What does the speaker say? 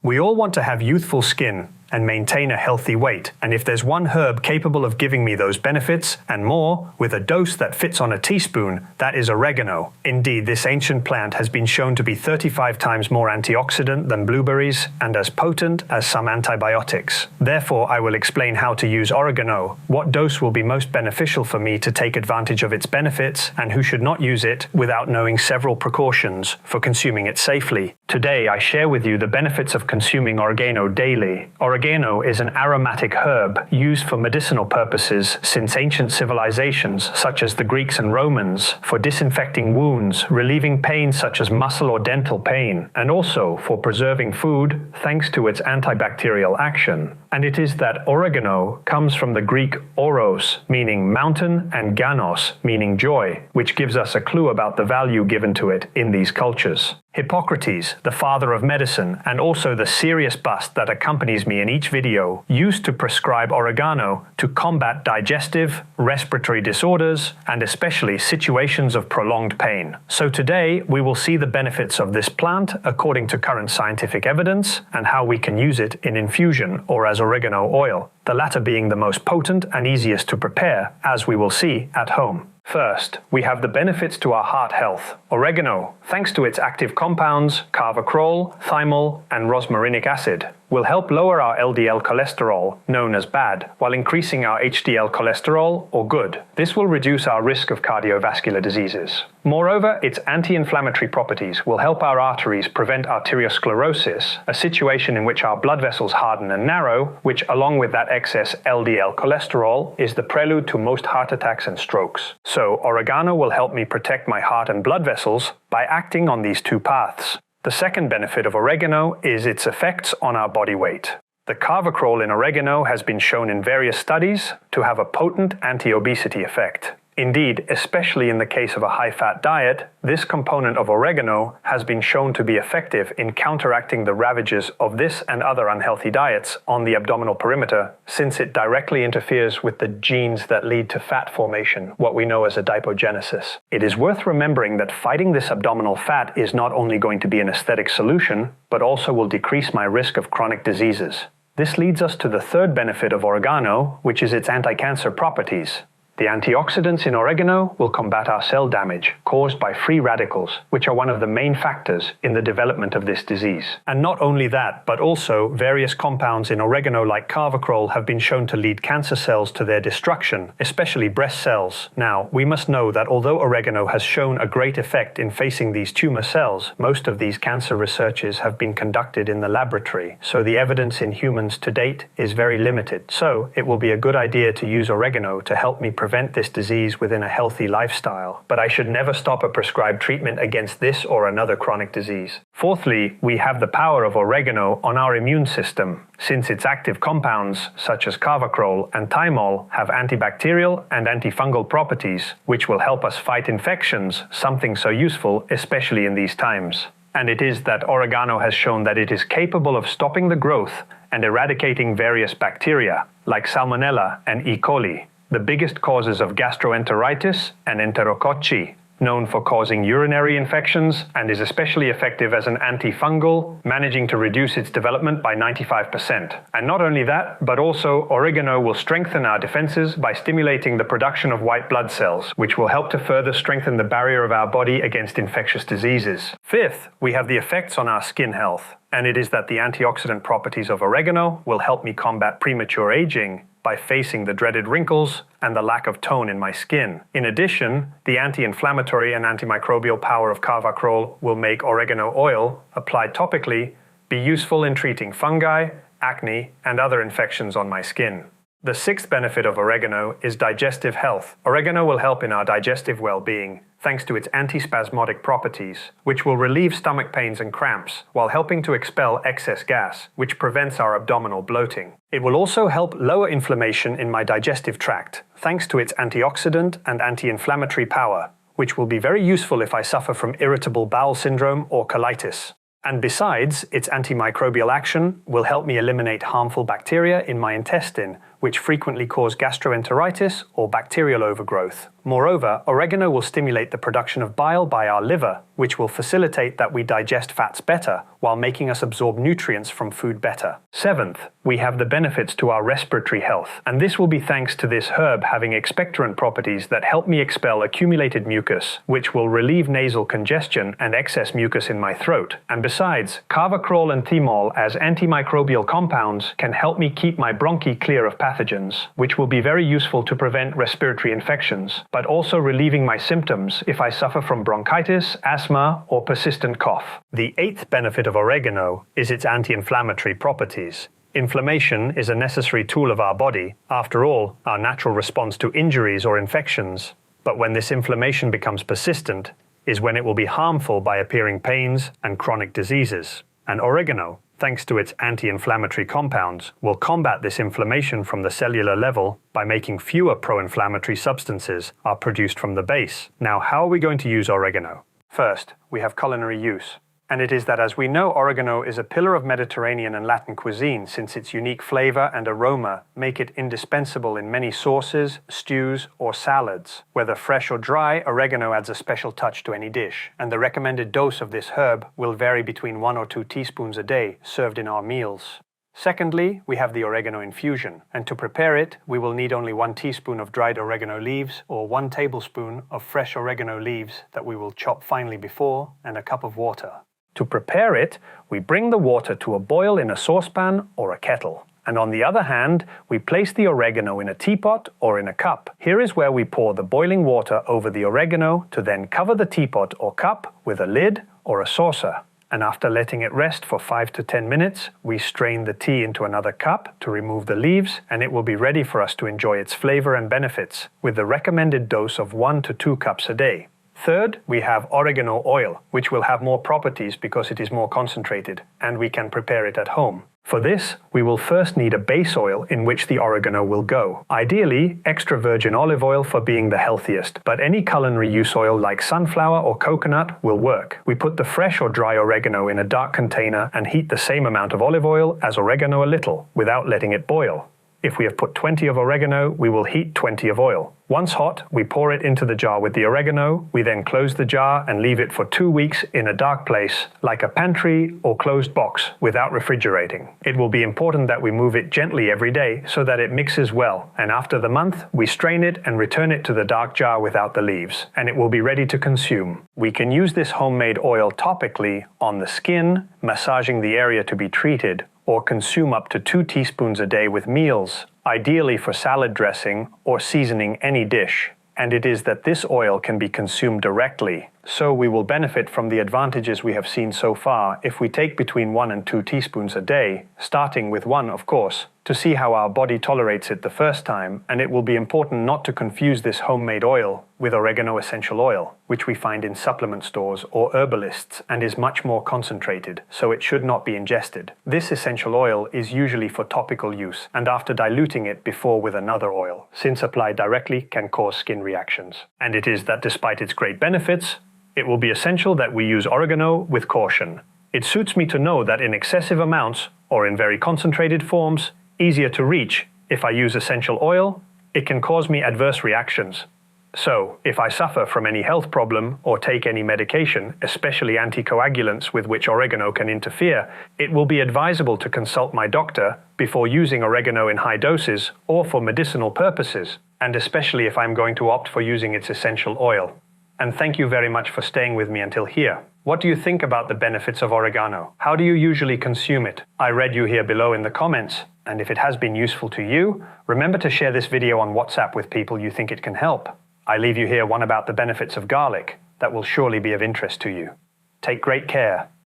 We all want to have youthful skin and maintain a healthy weight, and if there's one herb capable of giving me those benefits and more, with a dose that fits on a teaspoon, that is oregano. Indeed, this ancient plant has been shown to be 35 times more antioxidant than blueberries and as potent as some antibiotics. Therefore, I will explain how to use oregano, what dose will be most beneficial for me to take advantage of its benefits, and who should not use it without knowing several precautions for consuming it safely. Today, I share with you the benefits of consuming oregano daily. Oregano is an aromatic herb used for medicinal purposes since ancient civilizations such as the Greeks and Romans, for disinfecting wounds, relieving pain such as muscle or dental pain, and also for preserving food thanks to its antibacterial action. And it is that oregano comes from the Greek oros, meaning mountain, and ganos, meaning joy, which gives us a clue about the value given to it in these cultures. Hippocrates, the father of medicine, and also the serious bust that accompanies me in each video, used to prescribe oregano to combat digestive, respiratory disorders, and especially situations of prolonged pain. So today, we will see the benefits of this plant according to current scientific evidence and how we can use it in infusion or as oregano oil, the latter being the most potent and easiest to prepare, as we will see at home. First, we have the benefits to our heart health. Oregano, thanks to its active compounds, Carvacrol, thymol, and rosmarinic acid, will help lower our LDL cholesterol, known as bad, while increasing our HDL cholesterol, or good. This will reduce our risk of cardiovascular diseases. Moreover, its anti-inflammatory properties will help our arteries prevent arteriosclerosis, a situation in which our blood vessels harden and narrow, which, along with that excess LDL cholesterol, is the prelude to most heart attacks and strokes. So, oregano will help me protect my heart and blood vessels by acting on these two paths. The second benefit of oregano is its effects on our body weight. The Carvacrol in oregano has been shown in various studies to have a potent anti-obesity effect. Indeed, especially in the case of a high-fat diet, this component of oregano has been shown to be effective in counteracting the ravages of this and other unhealthy diets on the abdominal perimeter, since it directly interferes with the genes that lead to fat formation, what we know as adipogenesis. It is worth remembering that fighting this abdominal fat is not only going to be an aesthetic solution, but also will decrease my risk of chronic diseases. This leads us to the third benefit of oregano, which is its anti-cancer properties. The antioxidants in oregano will combat our cell damage caused by free radicals, which are one of the main factors in the development of this disease. And not only that, but also various compounds in oregano like Carvacrol have been shown to lead cancer cells to their destruction, especially breast cells. Now, we must know that although oregano has shown a great effect in facing these tumor cells, most of these cancer researches have been conducted in the laboratory, so the evidence in humans to date is very limited. So, it will be a good idea to use oregano to help me prevent this disease within a healthy lifestyle, but I should never stop a prescribed treatment against this or another chronic disease. Fourthly, we have the power of oregano on our immune system, since its active compounds, such as Carvacrol and thymol, have antibacterial and antifungal properties, which will help us fight infections, something so useful, especially in these times. And it is that oregano has shown that it is capable of stopping the growth and eradicating various bacteria, like Salmonella and E. coli, the biggest causes of gastroenteritis and enterococci, known for causing urinary infections, and is especially effective as an antifungal, managing to reduce its development by 95%. And not only that, but also oregano will strengthen our defenses by stimulating the production of white blood cells, which will help to further strengthen the barrier of our body against infectious diseases. Fifth, we have the effects on our skin health, and it is that the antioxidant properties of oregano will help me combat premature aging by facing the dreaded wrinkles and the lack of tone in my skin. In addition, the anti-inflammatory and antimicrobial power of Carvacrol will make oregano oil, applied topically, be useful in treating fungi, acne, and other infections on my skin. The sixth benefit of oregano is digestive health. Oregano will help in our digestive well-being, thanks to its antispasmodic properties, which will relieve stomach pains and cramps, while helping to expel excess gas, which prevents our abdominal bloating. It will also help lower inflammation in my digestive tract, thanks to its antioxidant and anti-inflammatory power, which will be very useful if I suffer from irritable bowel syndrome or colitis. And besides, its antimicrobial action will help me eliminate harmful bacteria in my intestine, which frequently cause gastroenteritis or bacterial overgrowth. Moreover, oregano will stimulate the production of bile by our liver, which will facilitate that we digest fats better, while making us absorb nutrients from food better. Seventh, we have the benefits to our respiratory health, and this will be thanks to this herb having expectorant properties that help me expel accumulated mucus, which will relieve nasal congestion and excess mucus in my throat. And besides, Carvacrol and thymol as antimicrobial compounds can help me keep my bronchi clear of pathogens, which will be very useful to prevent respiratory infections, but also relieving my symptoms if I suffer from bronchitis, asthma, or persistent cough. The eighth benefit of oregano is its anti-inflammatory properties. Inflammation is a necessary tool of our body, after all, our natural response to injuries or infections. But when this inflammation becomes persistent, is when it will be harmful by appearing pains and chronic diseases. And oregano, thanks to its anti-inflammatory compounds, will combat this inflammation from the cellular level by making fewer pro-inflammatory substances are produced from the base. Now, how are we going to use oregano? First, we have culinary use. And it is that, as we know, oregano is a pillar of Mediterranean and Latin cuisine, since its unique flavor and aroma make it indispensable in many sauces, stews, or salads. Whether fresh or dry, oregano adds a special touch to any dish, and the recommended dose of this herb will vary between 1 or 2 teaspoons a day, served in our meals. Secondly, we have the oregano infusion, and to prepare it, we will need only 1 teaspoon of dried oregano leaves or 1 tablespoon of fresh oregano leaves that we will chop finely before, and a cup of water. To prepare it, we bring the water to a boil in a saucepan or a kettle. And on the other hand, we place the oregano in a teapot or in a cup. Here is where we pour the boiling water over the oregano to then cover the teapot or cup with a lid or a saucer. And after letting it rest for 5 to 10 minutes, we strain the tea into another cup to remove the leaves, and it will be ready for us to enjoy its flavor and benefits, with the recommended dose of 1 to 2 cups a day. Third, we have oregano oil, which will have more properties because it is more concentrated, and we can prepare it at home. For this, we will first need a base oil in which the oregano will go. Ideally, extra virgin olive oil for being the healthiest, but any culinary use oil like sunflower or coconut will work. We put the fresh or dry oregano in a dark container and heat the same amount of olive oil as oregano a little, without letting it boil. If we have put 20 of oregano, we will heat 20 of oil. Once hot, we pour it into the jar with the oregano. We then close the jar and leave it for 2 weeks in a dark place, like a pantry or closed box, without refrigerating. It will be important that we move it gently every day so that it mixes well, and after the month, we strain it and return it to the dark jar without the leaves, and it will be ready to consume. We can use this homemade oil topically on the skin, massaging the area to be treated, or consume up to 2 teaspoons a day with meals, ideally for salad dressing or seasoning any dish. And it is that this oil can be consumed directly, so we will benefit from the advantages we have seen so far if we take between 1 and 2 teaspoons a day, starting with 1 of course, to see how our body tolerates it the first time, and it will be important not to confuse this homemade oil with oregano essential oil, which we find in supplement stores or herbalists and is much more concentrated, so it should not be ingested. This essential oil is usually for topical use and after diluting it before with another oil, since applied directly can cause skin reactions. And it is that despite its great benefits, it will be essential that we use oregano with caution. It suits me to know that in excessive amounts or in very concentrated forms, easier to reach, if I use essential oil, it can cause me adverse reactions. So, if I suffer from any health problem or take any medication, especially anticoagulants with which oregano can interfere, it will be advisable to consult my doctor before using oregano in high doses or for medicinal purposes, and especially if I'm going to opt for using its essential oil. And thank you very much for staying with me until here. What do you think about the benefits of oregano? How do you usually consume it? I read you here below in the comments. And if it has been useful to you, remember to share this video on WhatsApp with people you think it can help. I leave you here one about the benefits of garlic that will surely be of interest to you. Take great care.